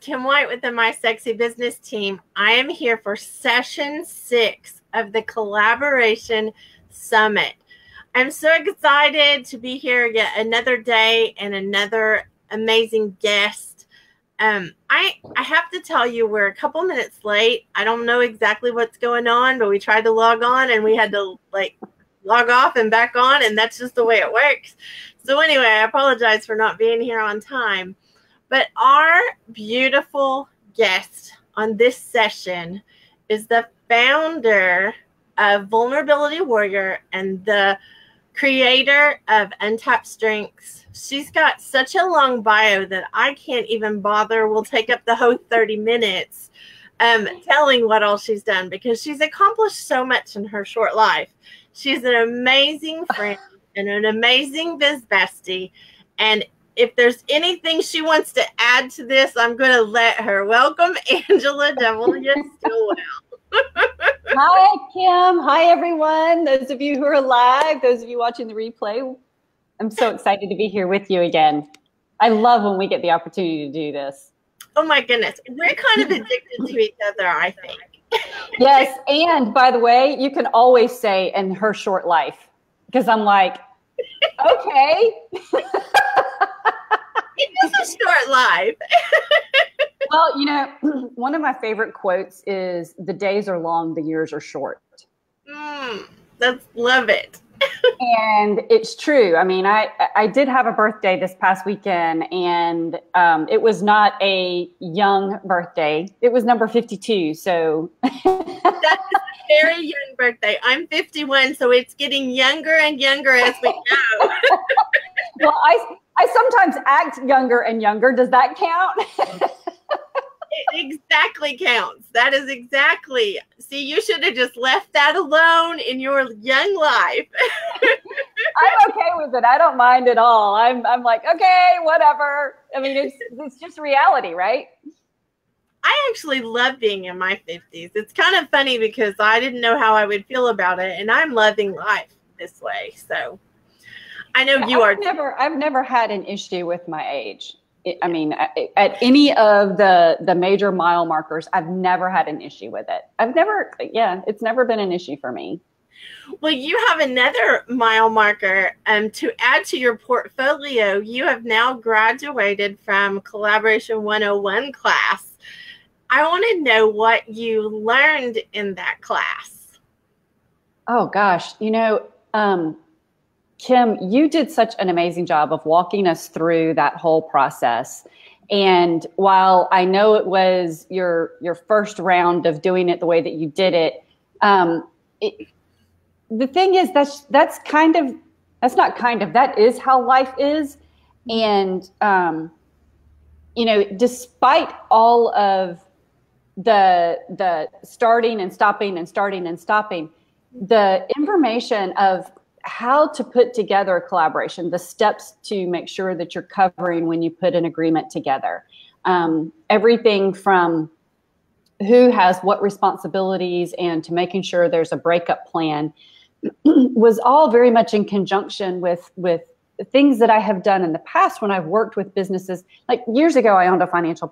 Kim White with the My Sexy Business team. I am here for session 6 of the Collaboration Summit. I'm so excited to be here yet another day and another amazing guest. I have to tell you, we're a couple minutes late. I don't know exactly what's going on, but we tried to log on and we had to log off and back on, and that's just the way it works. So anyway, I apologize for not being here on time. But our beautiful guest on this session is the founder of Vulnerability Warrior and the creator of Untapped Strengths. She's got such a long bio that I can't even bother. We'll take up the whole 30 minutes telling what all she's done, because she's accomplished so much in her short life. She's an amazing friend and an amazing biz bestie. And if there's anything she wants to add to this, I'm going to let her. Welcome, Angela W. Stillwell. Hi, Kim. Hi, everyone. Those of you who are live, those of you watching the replay, I'm so excited to be here with you again. I love when we get the opportunity to do this. Oh, my goodness. We're kind of addicted to each other, I think. Yes, and by the way, you can always say "in her short life," because I'm like, okay. It is a short life. Well, you know, one of my favorite quotes is, "The days are long, the years are short." Love it. And it's true. I mean, I did have a birthday this past weekend, and it was not a young birthday. It was number 52. So that's a very young birthday. I'm 51, so it's getting younger and younger as we go. Well, I sometimes act younger and younger. Does that count? It exactly counts. That is exactly. See, you should have just left that alone in your young life. I'm okay with it. I don't mind at all. I'm like, okay, whatever. I mean, it's just reality, right? I actually love being in my 50s. It's kind of funny because I didn't know how I would feel about it, and I'm loving life this way. So I know you are. I've never had an issue with my age. I mean, at any of the major mile markers, I've never had an issue with it. It's never been an issue for me. Well, you have another mile marker to add to your portfolio. You have now graduated from Collaboration 101 class. I want to know what you learned in that class. Oh, gosh. You know, Kim, you did such an amazing job of walking us through that whole process. And while I know it was your first round of doing it the way that you did it, the thing is that is how life is. And, you know, despite all of the starting and stopping and starting and stopping, the information of how to put together a collaboration, the steps to make sure that you're covering when you put an agreement together. Everything from who has what responsibilities and to making sure there's a breakup plan was all very much in conjunction with things that I have done in the past when I've worked with businesses. Like years ago, I owned a financial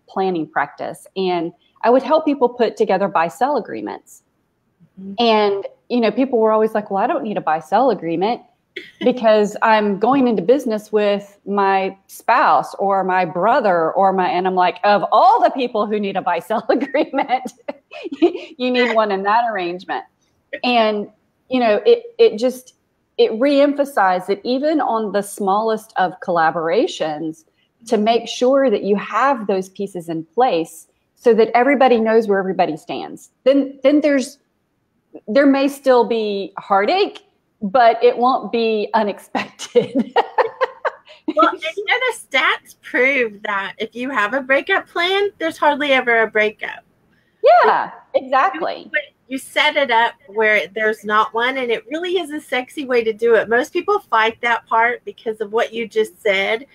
planning practice, and I would help people put together buy-sell agreements. And, you know, people were always like, well, I don't need a buy-sell agreement because I'm going into business with my spouse or my brother and I'm like, of all the people who need a buy-sell agreement, you need one in that arrangement. And, you know, it reemphasized that even on the smallest of collaborations, to make sure that you have those pieces in place so that everybody knows where everybody stands. Then there may still be heartache, but it won't be unexpected. Well, and you know, the stats prove that if you have a breakup plan, there's hardly ever a breakup. Yeah, exactly. You set it up where there's not one, and it really is a sexy way to do it. Most people fight that part because of what you just said.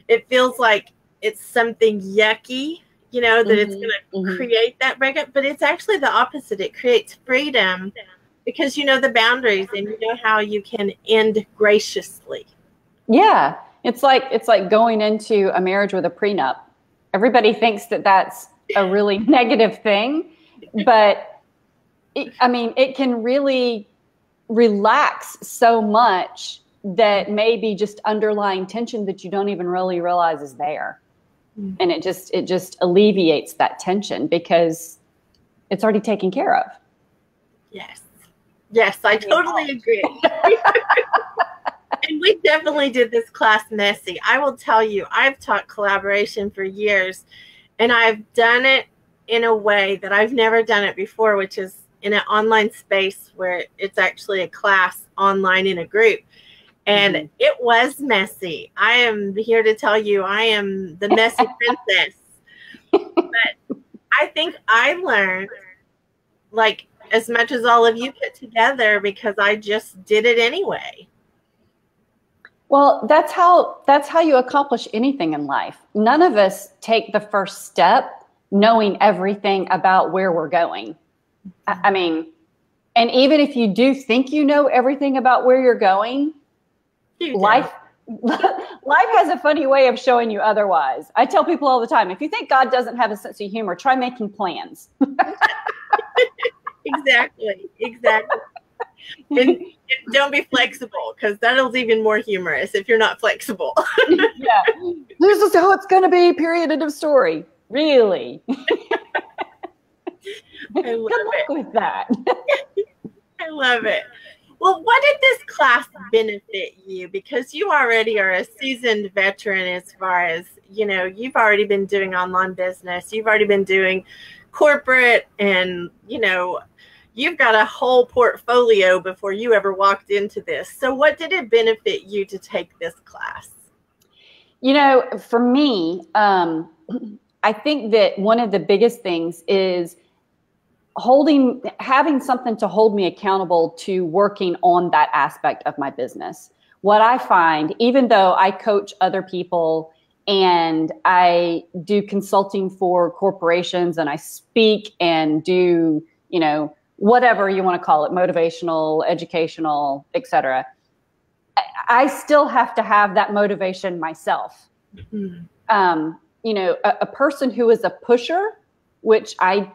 It feels like it's something yucky, you know, that it's going to create that breakup, but it's actually the opposite. It creates freedom because you know the boundaries and you know how you can end graciously. Yeah. It's like going into a marriage with a prenup. everybody thinks that that's a really negative thing, but it can really relax so much that maybe just underlying tension that you don't even really realize is there. Mm-hmm. And it just alleviates that tension because it's already taken care of. Yes, I totally agree. And we definitely did this class messy. I will tell you, I've taught collaboration for years, and I've done it in a way that I've never done it before, which is in an online space where it's actually a class online in a group. And mm-hmm. It was messy. I am here to tell you, I am the messy princess. But I think I learned, like, as much as all of you put together, because I just did it anyway. Well, that's how you accomplish anything in life. None of us take the first step knowing everything about where we're going. I mean, and even if you do think you know everything about where you're going, life has a funny way of showing you otherwise. I tell people all the time, if you think God doesn't have a sense of humor, try making plans. Exactly. And don't be flexible, because that'll even more humorous if you're not flexible. Yeah. This is how it's going to be, period, end of story. Really? Good luck with that. I love it. Well, what did this class benefit you? Because you already are a seasoned veteran as far as, you've already been doing online business. You've already been doing corporate, and, you've got a whole portfolio before you ever walked into this. So what did it benefit you to take this class? For me, I think that one of the biggest things is having something to hold me accountable to working on that aspect of my business. What I find, even though I coach other people and I do consulting for corporations and I speak and do, whatever you want to call it, motivational, educational, etc., I still have to have that motivation myself. Mm-hmm. A person who is a pusher, which I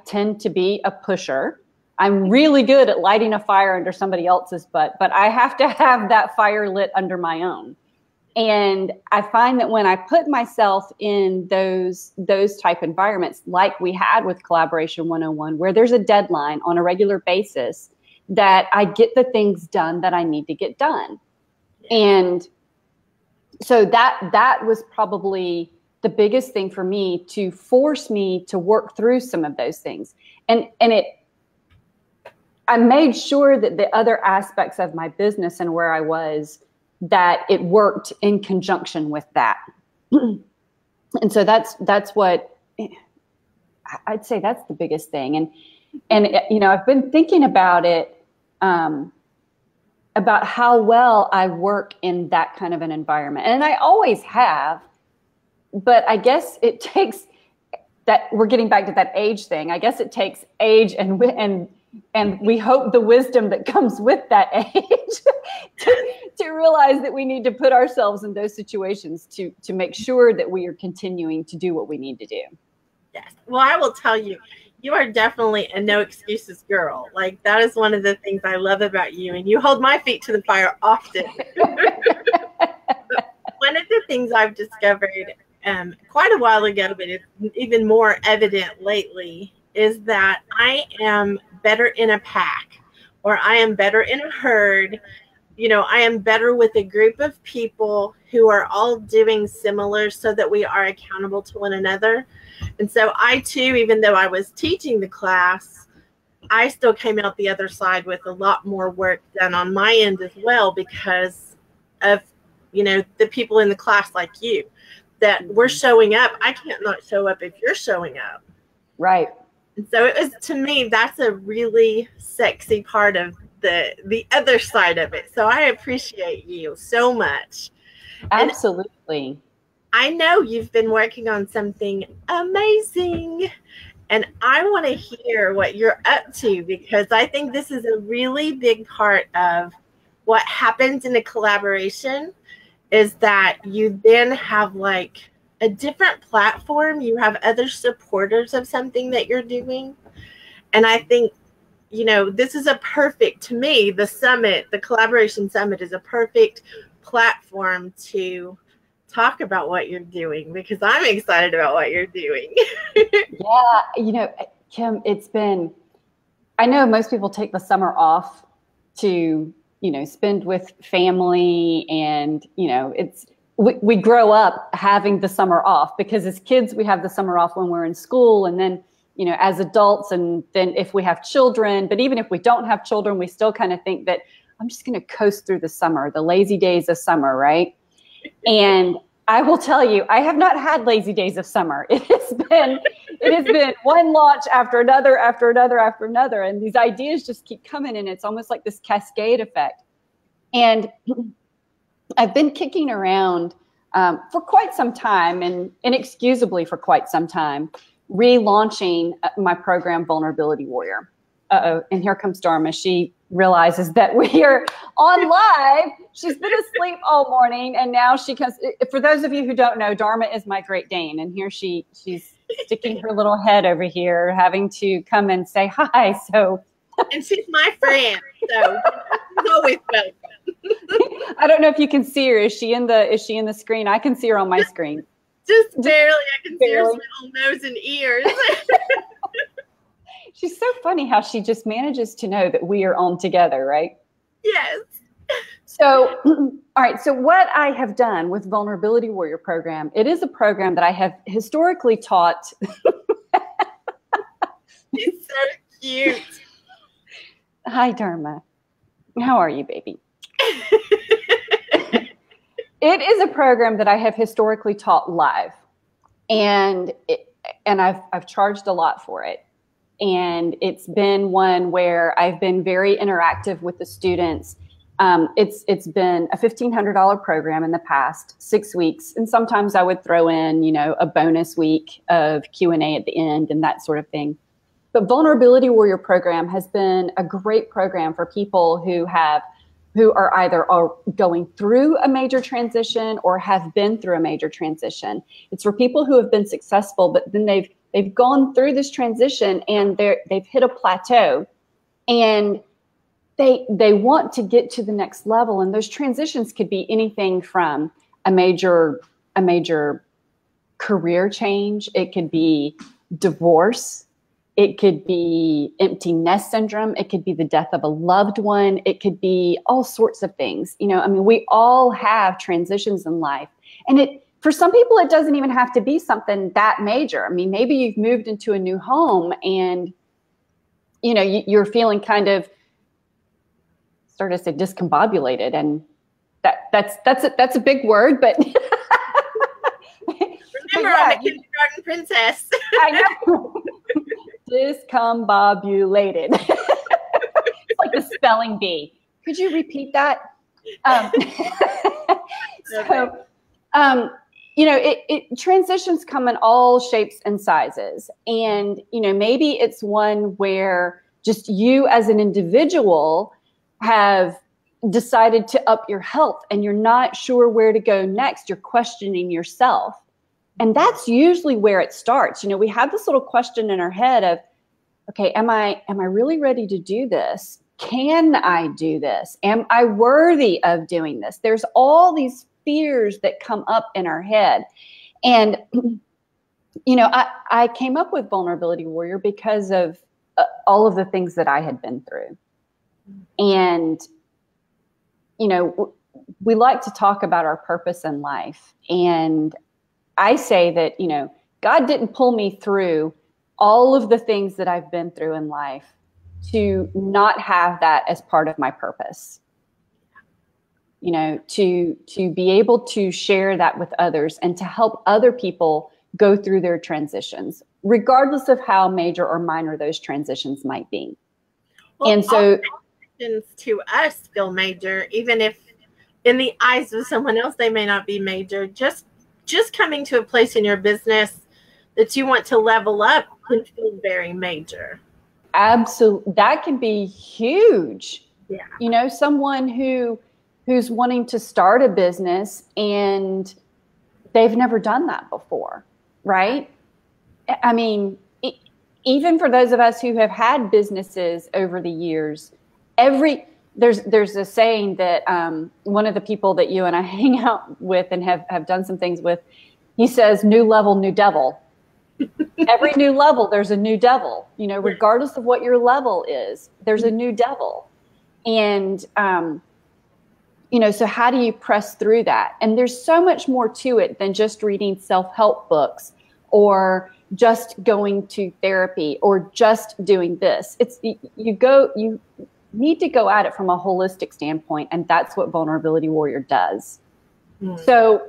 tend to be a pusher. I'm really good at lighting a fire under somebody else's butt, but I have to have that fire lit under my own. And I find that when I put myself in those type environments, like we had with Collaboration 101, where there's a deadline on a regular basis, that I get the things done that I need to get done. And so that was probably the biggest thing for me, to force me to work through some of those things. And I made sure that the other aspects of my business and where I was, that it worked in conjunction with that. And so that's what I'd say, that's the biggest thing. And I've been thinking about it, about how well I work in that kind of an environment. And I always have, but I guess it takes that, we're getting back to that age thing. I guess it takes age and we hope the wisdom that comes with that age to realize that we need to put ourselves in those situations to make sure that we are continuing to do what we need to do. Yes. Well, I will tell you, you are definitely a no excuses girl. Like, that is one of the things I love about you, and you hold my feet to the fire often. One of the things I've discovered quite a while ago, but it's even more evident lately, is that I am better in a pack, or I am better in a herd. I am better with a group of people who are all doing similar, so that we are accountable to one another. And so I too, even though I was teaching the class, I still came out the other side with a lot more work done on my end as well, because of, the people in the class like you, that we're showing up. I can't not show up if you're showing up. Right. And so it was, to me, that's a really sexy part of the other side of it. So I appreciate you so much. Absolutely. And I know you've been working on something amazing, and I want to hear what you're up to, because I think this is a really big part of what happens in a collaboration, is that you then have like a different platform. You have other supporters of something that you're doing. And I think, you know, this is a perfect, to me, the summit, the collaboration summit is a perfect platform to talk about what you're doing, because I'm excited about what you're doing. Yeah, you know, Kim, it's been, I know most people take the summer off to, you know, spend with family, and, you know, we grow up having the summer off, because as kids, we have the summer off when we're in school, and then, you know, as adults, and then if we have children, but even if we don't have children, we still kind of think that I'm just going to coast through the summer, the lazy days of summer, right? And I will tell you, I have not had lazy days of summer. It has been one launch after another, after another, after another. And these ideas just keep coming, and it's almost like this cascade effect. And I've been kicking around for quite some time, and inexcusably for quite some time, relaunching my program, Vulnerability Warrior. Uh-oh, and here comes Dharma. She realizes that we are on live. She's been asleep all morning, and now she comes. For those of you who don't know, Dharma is my Great Dane, and here she's sticking her little head over here, having to come and say hi. So, and she's my friend, so she's always welcome. I don't know if you can see her. Is she in the screen? I can see her on my screen. Just barely. I can see her small nose and ears. She's so funny how she just manages to know that we are on together, right? Yes. So, all right. So what I have done with Vulnerability Warrior program, it is a program that I have historically taught. She's so cute. Hi, Dharma. How are you, baby? It is a program that I have historically taught live, and I've charged a lot for it. And it's been one where I've been very interactive with the students. It's been a $1,500 program in the past 6 weeks. And sometimes I would throw in, you know, a bonus week of Q&A at the end and that sort of thing. But Vulnerability Warrior program has been a great program for people who are either going through a major transition or have been through a major transition. It's for people who have been successful, but then they've gone through this transition and they've hit a plateau, and they want to get to the next level. And those transitions could be anything from a major career change. It could be divorce. It could be empty nest syndrome. It could be the death of a loved one. It could be all sorts of things. You know, I mean, we all have transitions in life, and for some people, it doesn't even have to be something that major. I mean, maybe you've moved into a new home, and, you know, you're feeling kind of, started to say discombobulated, and that's a big word, but remember, I'm a kindergarten princess. I know. Discombobulated. It's like the spelling bee. Could you repeat that? You know, it transitions come in all shapes and sizes. And, you know, maybe it's one where just you as an individual have decided to up your health and you're not sure where to go next. You're questioning yourself. And that's usually where it starts. You know, we have this little question in our head of, okay, am I really ready to do this? Can I do this? Am I worthy of doing this? There's all these fears that come up in our head. And, you know, I came up with Vulnerability Warrior because of all of the things that I had been through. And, you know, we like to talk about our purpose in life. And I say that, you know, God didn't pull me through all of the things that I've been through in life to not have that as part of my purpose. You know, to be able to share that with others and to help other people go through their transitions, regardless of how major or minor those transitions might be. Well, and so transitions to us feel major, even if in the eyes of someone else, they may not be major. Just coming to a place in your business that you want to level up can feel very major. Absolutely. That can be huge. Yeah. You know, someone who's wanting to start a business and they've never done that before, right? I mean, even for those of us who have had businesses over the years, there's a saying that one of the people that you and I hang out with and have done some things with, he says, new level, new devil. Every new level, there's a new devil, you know, regardless of what your level is, there's a new devil. And, you know, so how do you press through that? And there's so much more to it than just reading self-help books or just going to therapy or just doing this. You need to go at it from a holistic standpoint. And that's what Vulnerability Warrior does. So,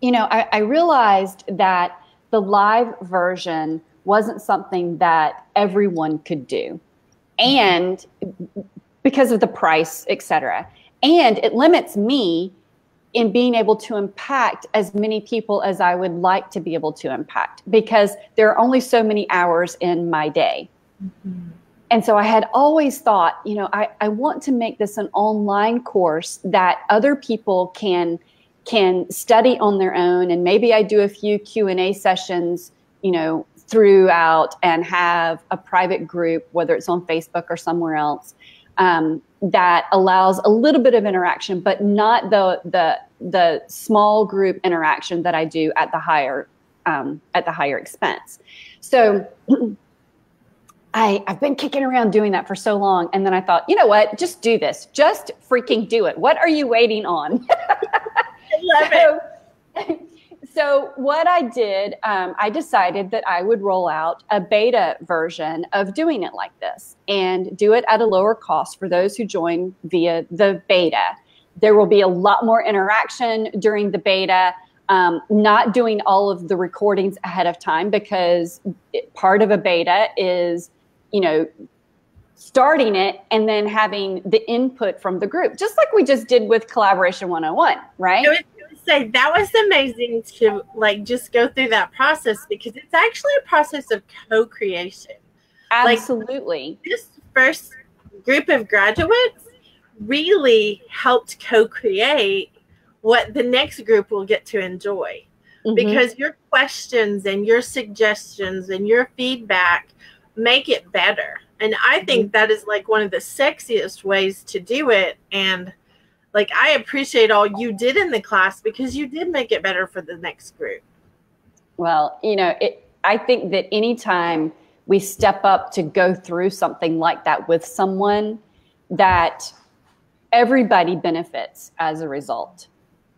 you know, I realized that the live version wasn't something that everyone could do. And because of the price, et cetera. And it limits me in being able to impact as many people as I would like to be able to impact, because there are only so many hours in my day. And so I had always thought, you know, I want to make this an online course that other people can study on their own. And maybe I do a few Q&A sessions, you know, throughout, and have a private group, whether it's on Facebook or somewhere else, that allows a little bit of interaction, but not the small group interaction that I do at the higher expense. So I've been kicking around doing that for so long. And then I thought, you know what, just do this. Just freaking do it. What are you waiting on? I love it. So what I did, I decided that I would roll out a beta version of doing it like this and do it at a lower cost for those who join via the beta. There will be a lot more interaction during the beta, not doing all of the recordings ahead of time, because part of a beta is, you know, starting it and then having the input from the group, just like we just did with Collaboration 101, right? Say that was amazing to like just go through that process, because it's actually a process of co-creation. Absolutely. Like, this first group of graduates really helped co-create what the next group will get to enjoy, because your questions and your suggestions and your feedback make it better. And I think that is like one of the sexiest ways to do it. And like, I appreciate all you did in the class, because you did make it better for the next group. Well, you know, I think that anytime we step up to go through something like that with someone, that everybody benefits as a result.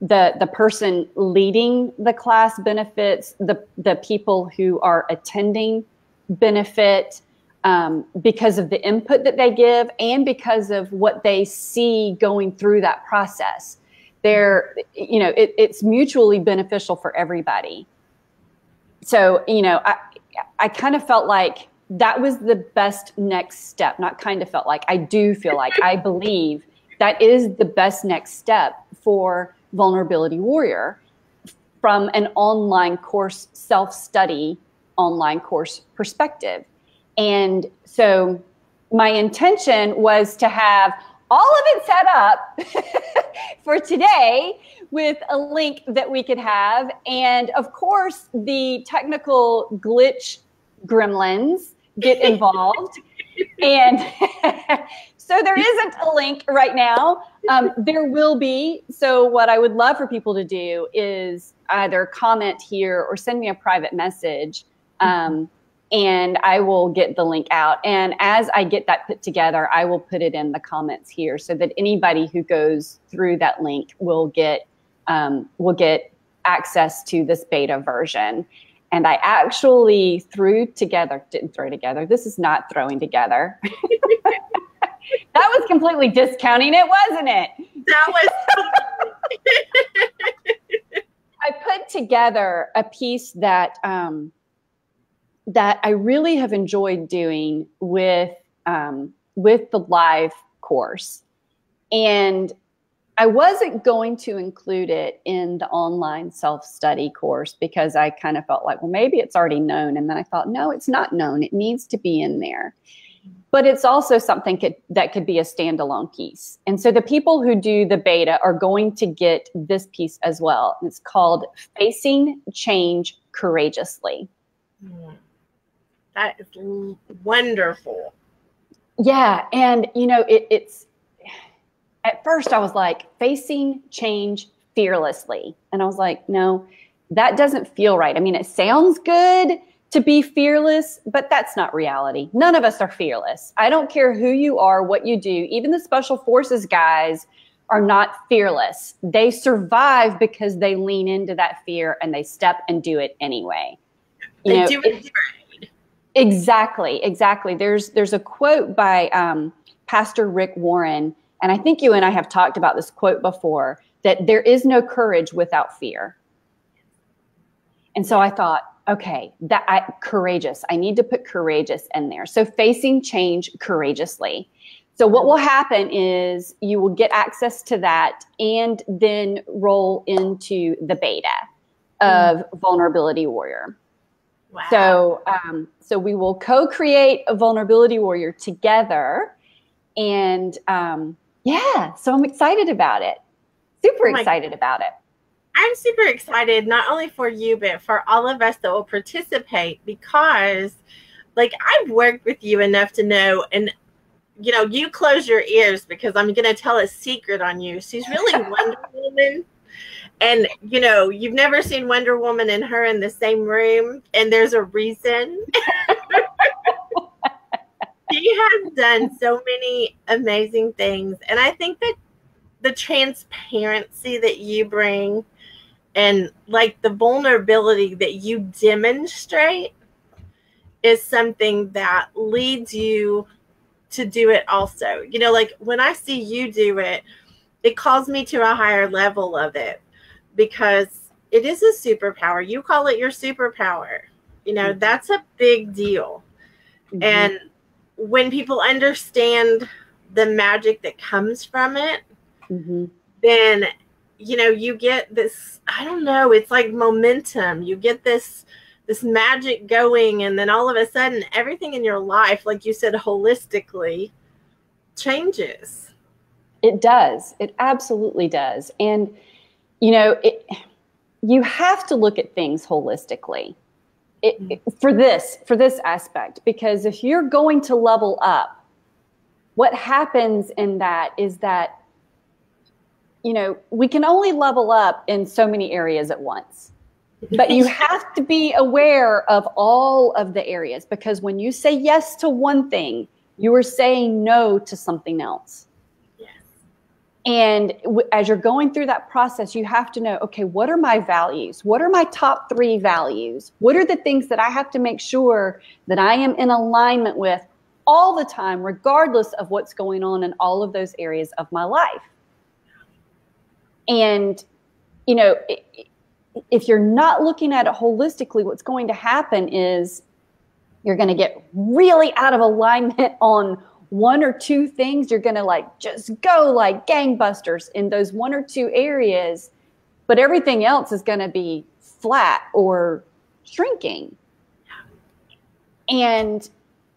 The person leading the class benefits, the people who are attending benefit, because of the input that they give and because of what they see going through that process. You know, it's mutually beneficial for everybody. So, you know, I kind of felt like that was the best next step. Not kind of felt like, I do feel like, I believe that is the best next step for Vulnerability Warrior from an online course, self-study online course perspective. And so my intention was to have all of it set up for today with a link that we could have. And of course, the technical glitch gremlins get involved. And so there isn't a link right now. There will be. So what I would love for people to do is either comment here or send me a private message. And I will get the link out. And as I get that put together, I will put it in the comments here so that anybody who goes through that link will get access to this beta version. And I actually didn't throw together. This is not throwing together. That was completely discounting it, wasn't it? That was. I put together a piece that I really have enjoyed doing with the live course. And I wasn't going to include it in the online self-study course because I kind of felt like, well, maybe it's already known. And then I thought, no, it's not known. It needs to be in there. but it's also something that could be a standalone piece. And so the people who do the beta are going to get this piece as well. It's called Facing Change Courageously. That is wonderful. Yeah. And, you know, it's at first I was like, facing change fearlessly. And I was like, no, that doesn't feel right. I mean, it sounds good to be fearless, but that's not reality. None of us are fearless. I don't care who you are, what you do. Even the special forces guys are not fearless. They survive because they lean into that fear and they step and do it anyway. They do it right. Exactly. There's a quote by Pastor Rick Warren, and I think you and I have talked about this quote before, that there is no courage without fear. And so I thought, okay, courageous. I need to put courageous in there. So facing change courageously. So what will happen is you will get access to that and then roll into the beta of Vulnerability Warrior. Wow. So we will co-create a Vulnerability Warrior together. And so I'm excited about it. Super excited about it. I'm super excited, not only for you, but for all of us that will participate, because like I've worked with you enough to know, and you know, you close your ears because I'm going to tell a secret on you. She's really Wonder Woman. And, you know, you've never seen Wonder Woman and her in the same room. And there's a reason. She has done so many amazing things. And I think that the transparency that you bring and like the vulnerability that you demonstrate is something that leads you to do it also. You know, like when I see you do it, it calls me to a higher level of it because it is a superpower. You call it your superpower. You know, that's a big deal. And when people understand the magic that comes from it, then, you know, you get this, I don't know, it's like momentum. You get this magic going, and then all of a sudden everything in your life, like you said, holistically changes. It does. It absolutely does. And you know, you have to look at things holistically for this aspect, because if you're going to level up, what happens in that is that, you know, we can only level up in so many areas at once. But you have to be aware of all of the areas, because when you say yes to one thing, you are saying no to something else. Yes. And as you're going through that process, you have to know, okay, what are my values? What are my top 3 values? What are the things that I have to make sure that I am in alignment with all the time, regardless of what's going on in all of those areas of my life? And, you know, if you're not looking at it holistically, what's going to happen is you're going to get really out of alignment on 1 or 2 things. You're going to like just go like gangbusters in those 1 or 2 areas, but everything else is going to be flat or shrinking. And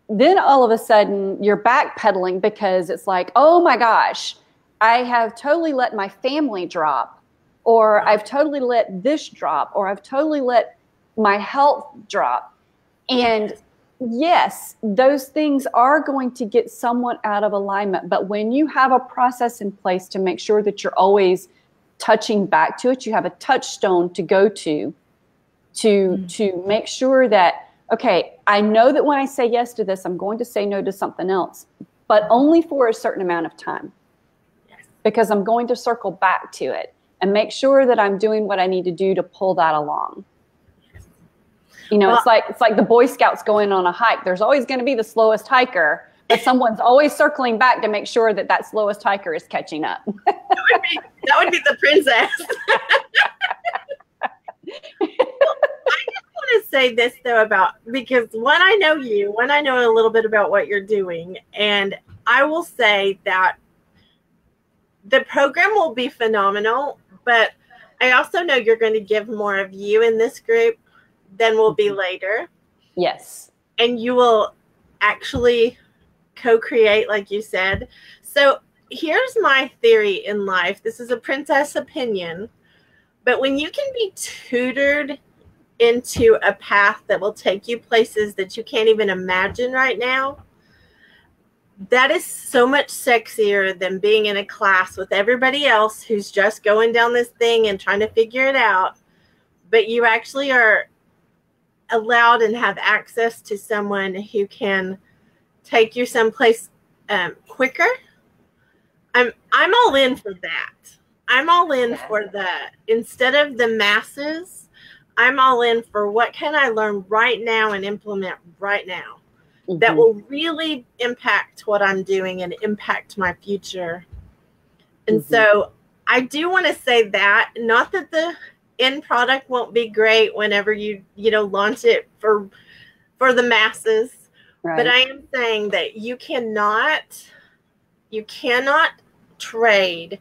then all of a sudden you're backpedaling because it's like, oh my gosh, I have totally let my family drop. Or I've totally let this drop, or I've totally let my health drop. And yes, those things are going to get somewhat out of alignment. But when you have a process in place to make sure that you're always touching back to it, you have a touchstone to go to make sure that, okay, I know that when I say yes to this, I'm going to say no to something else, but only for a certain amount of time. Because I'm going to circle back to it and make sure that I'm doing what I need to do to pull that along. You know, well, it's like the Boy Scouts going on a hike. There's always going to be the slowest hiker, but someone's always circling back to make sure that that slowest hiker is catching up. That would be the princess. I just want to say this though because when I know you, when I know a little bit about what you're doing, and I will say that the program will be phenomenal, but I also know you're going to give more of you in this group than will be later. Yes. And you will actually co-create, like you said. So here's my theory in life. This is a princess opinion, but when you can be tutored into a path that will take you places that you can't even imagine right now, that is so much sexier than being in a class with everybody else who's just going down this thing and trying to figure it out. But you actually are allowed and have access to someone who can take you someplace quicker. I'm all in for that. I'm all in for that. Instead of the masses, I'm all in for what can I learn right now and implement right now that will really impact what I'm doing and impact my future. And so I do want to say that, not that the end product won't be great whenever you launch it for the masses, but I am saying that you cannot trade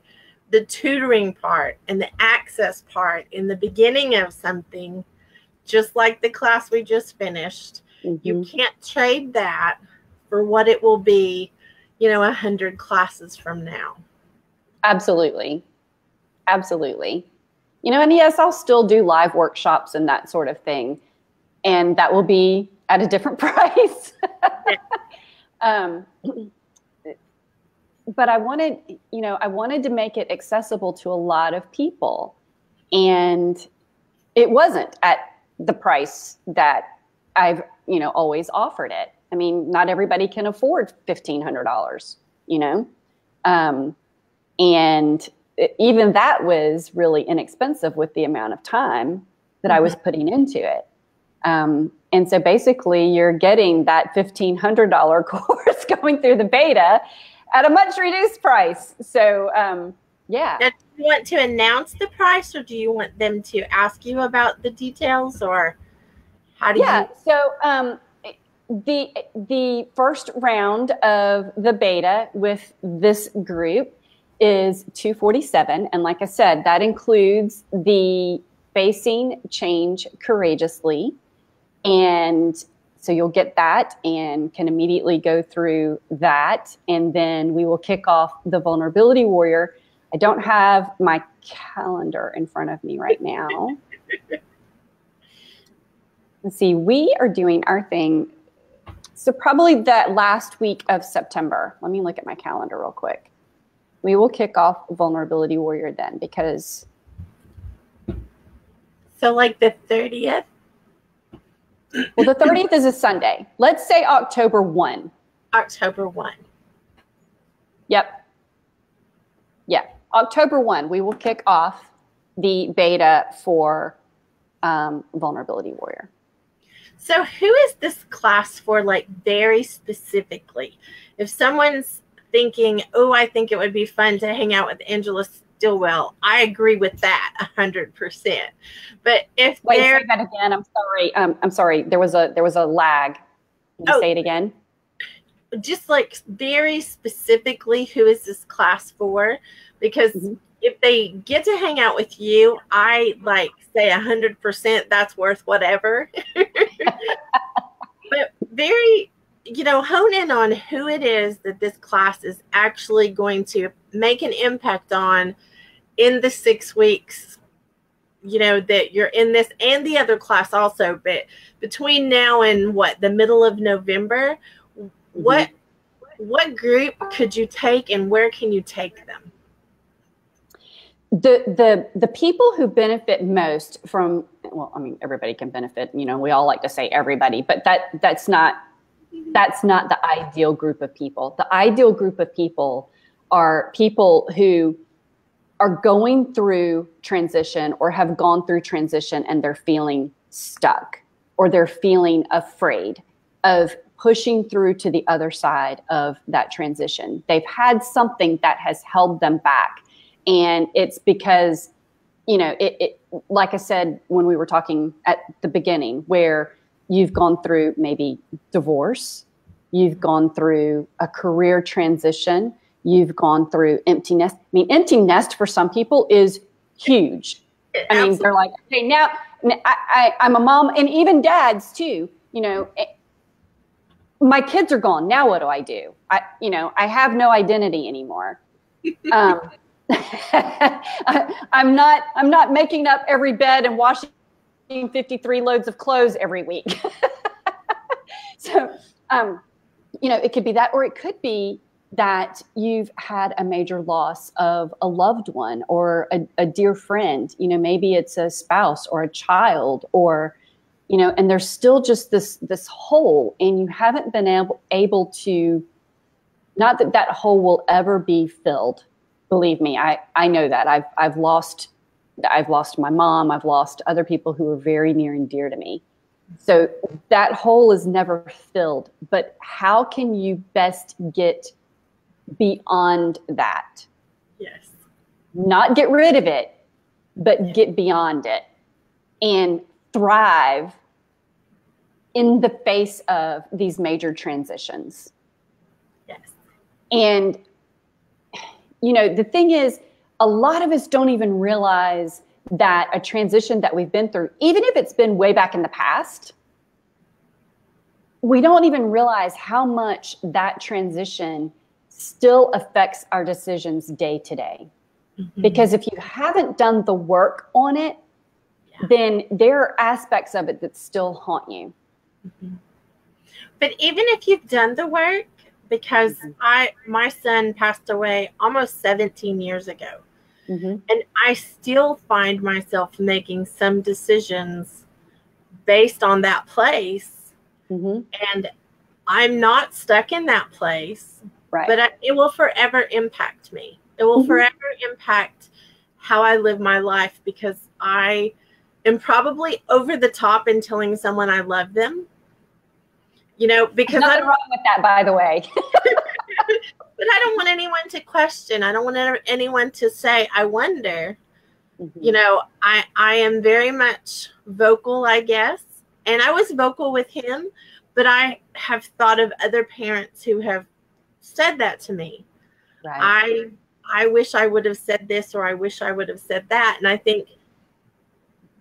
the tutoring part and the access part in the beginning of something, just like the class we just finished. You can't trade that for what it will be, 100 classes from now. Absolutely. Absolutely. And yes, I'll still do live workshops and that sort of thing. And that will be at a different price. But I wanted to make it accessible to a lot of people. And it wasn't at the price that I've, always offered it. I mean, not everybody can afford $1,500, and even that was really inexpensive with the amount of time that I was putting into it. And so basically you're getting that $1,500 course going through the beta at a much reduced price. So, yeah. Now, do you want to announce the price, or do you want them to ask you about the details, or how do you? Yeah. So, the first round of the beta with this group is $247. And like I said, that includes the facing change courageously. And so you'll get that and can immediately go through that. And then we will kick off the Vulnerability Warrior. I don't have my calendar in front of me right now. Let's see, we are doing our thing. So probably that last week of September. Let me look at my calendar real quick. We will kick off Vulnerability Warrior then, because. So like the 30th? Well, the 30th is a Sunday. Let's say October 1. October 1. Yep. Yeah. October 1, we will kick off the beta for Vulnerability Warrior. So who is this class for, like, very specifically? If someone's thinking, oh, I think it would be fun to hang out with Angela Stillwell, I agree with that 100%. But if Wait, say that again. I'm sorry. I'm sorry. There was a lag. Can you say it again? Just like very specifically, who is this class for? Because if they get to hang out with you, I like say 100% that's worth whatever. But very, hone in on who it is that this class is actually going to make an impact on in the 6 weeks, that you're in this and the other class also. But between now and the middle of November, what group could you take and where can you take them? The people who benefit most from, well, I mean, everybody can benefit, we all like to say everybody, but that's not the ideal group of people. The ideal group of people are people who are going through transition or have gone through transition and they're feeling stuck or they're feeling afraid of pushing through to the other side of that transition. They've had something that has held them back. And it's because, it like I said, when we were talking at the beginning, where you've gone through maybe divorce, you've gone through a career transition, you've gone through empty nest. I mean, empty nest for some people is huge. I mean, they're like, okay, now I'm a mom, and even dads too, my kids are gone. Now what do I do? I have no identity anymore. I'm not making up every bed and washing 53 loads of clothes every week. So, it could be that, or it could be that you've had a major loss of a loved one or a dear friend. Maybe it's a spouse or a child, or and there's still just this hole, and you haven't been able to, not that hole will ever be filled. Believe me, I know that. I've lost my mom. I've lost other people who are very near and dear to me. So that hole is never filled. But how can you best get beyond that? Yes. Not get rid of it, but get beyond it and thrive in the face of these major transitions. Yes. And, the thing is, a lot of us don't even realize that a transition that we've been through, even if it's been way back in the past, we don't even realize how much that transition still affects our decisions day to day. Mm-hmm. Because if you haven't done the work on it, then there are aspects of it that still haunt you. Mm-hmm. But even if you've done the work, because my son passed away almost 17 years ago. Mm-hmm. And I still find myself making some decisions based on that place. Mm-hmm. And I'm not stuck in that place, right. But it will forever impact me. It will mm-hmm. forever impact how I live my life, because I am probably over the top in telling someone I love them. Because nothing wrong with that, by the way. But I don't want anyone to question. I don't want anyone to say, I wonder. Mm-hmm. I am very much vocal, I guess. And I was vocal with him, but I have thought of other parents who have said that to me. Right. I wish I would have said this, or I wish I would have said that. And I think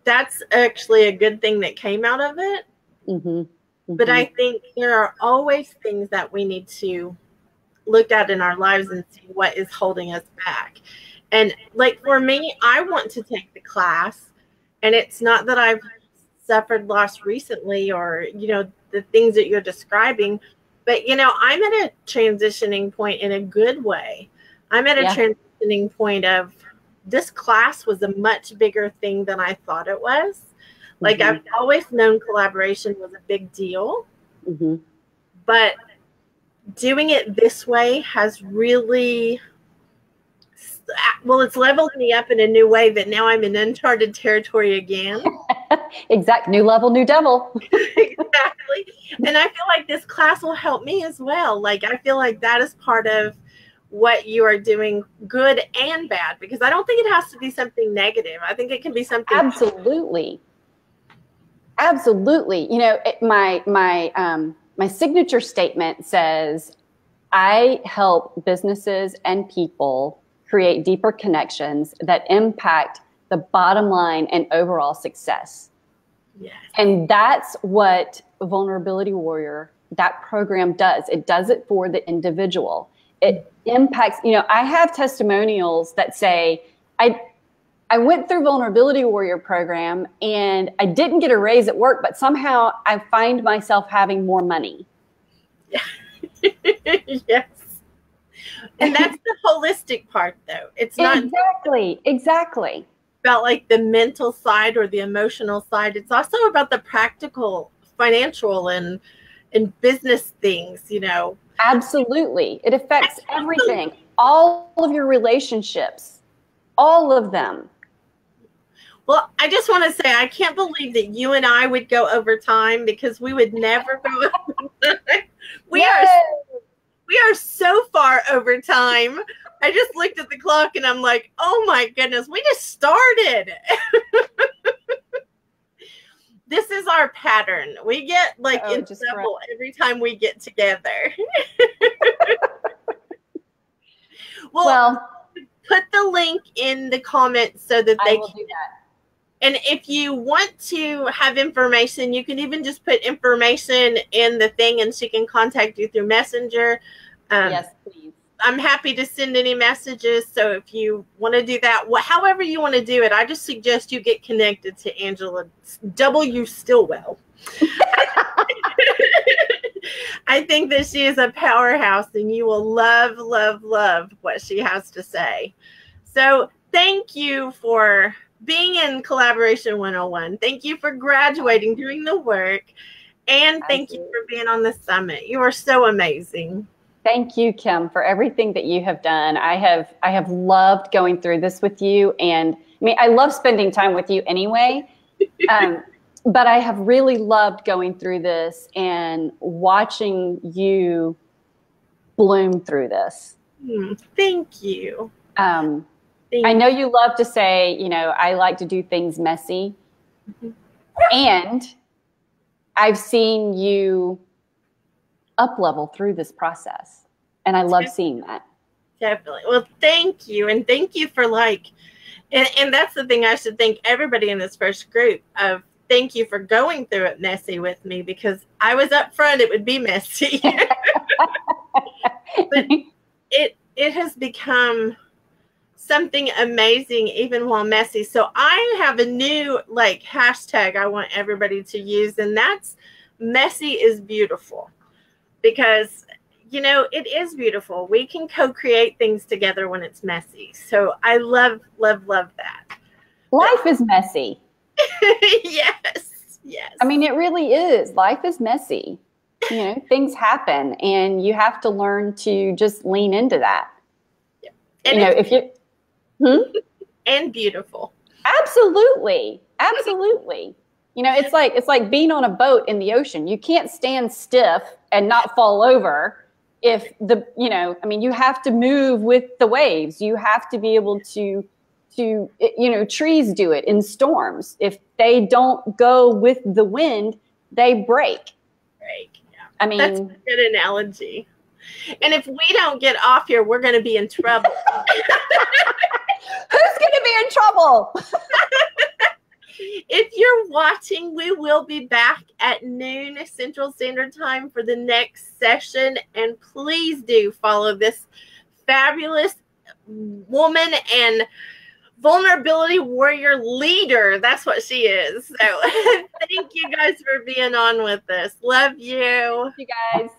that's actually a good thing that came out of it. Mm-hmm. Mm-hmm. But I think there are always things that we need to look at in our lives and see what is holding us back. And like for me, I want to take the class, and it's not that I've suffered loss recently or, the things that you're describing, but, I'm at a transitioning point in a good way. I'm at a transitioning point of, this class was a much bigger thing than I thought it was. Like, mm-hmm. I've always known collaboration was a big deal, mm-hmm. but doing it this way has really, it's leveled me up in a new way that now I'm in uncharted territory again. Exact. New level, new devil. Exactly. And I feel like this class will help me as well. Like, I feel like that is part of what you are doing, good and bad, because I don't think it has to be something negative. I think it can be something. Absolutely. Absolutely. My signature statement says, I help businesses and people create deeper connections that impact the bottom line and overall success. Yes. And that's what Vulnerability Warrior, that program does. It does it for the individual. It impacts, I have testimonials that say, I went through Vulnerability Warrior program and I didn't get a raise at work, but somehow I find myself having more money. Yes. And that's the holistic part, though. It's not exactly about like the mental side or the emotional side. It's also about the practical, financial and business things, Absolutely. It affects everything. All of your relationships, all of them. Well, I just want to say, I can't believe that you and I would go over time, because we would never go over time. We are so far over time. I just looked at the clock and I'm like, oh my goodness, we just started. This is our pattern. We get in trouble every time we get together. Well, put the link in the comments so that they can. Do that. And if you want to have information, you can even just put information in the thing and she can contact you through Messenger. Yes, please. I'm happy to send any messages. So if you want to do that, however you want to do it, I just suggest you get connected to Angela W. Stillwell. I think that she is a powerhouse and you will love, love, love what she has to say. So thank you for being in Collaboration 101. Thank you for graduating, doing the work, and thank you for being on the summit. You are so amazing. Thank you, Kim, for everything that you have done. I have loved going through this with you, and I mean, I love spending time with you anyway. But I have really loved going through this and watching you bloom through this. Thank you. I know you love to say, you know, I like to do things messy. And I've seen you up level through this process. And I love seeing that. Definitely. Well, thank you. And thank you for and that's the thing I should thank everybody in this first group of. Thank you for going through it messy with me, because I was up front, it would be messy. But it has become something amazing even while messy. So I have a new hashtag I want everybody to use, and that's messy is beautiful, because you know, it is beautiful. We can co-create things together when it's messy. So I love, love, love that. Life is messy. Yes. I mean, it really is. Life is messy. You know, things happen, and you have to learn to just lean into that. Yeah. And you know, if you and beautiful. Absolutely. You know, it's like being on a boat in the ocean. You can't stand stiff and not fall over. If you have to move with the waves. You have to be able to trees do it in storms. If they don't go with the wind, they break. Yeah. I mean, that's a good analogy. And if we don't get off here, we're going to be in trouble. Who's going to be in trouble? If you're watching, we will be back at noon Central Standard Time for the next session. And please do follow this fabulous woman and vulnerability warrior leader. That's what she is. So thank you guys for being on with us. Love you. Thank you guys.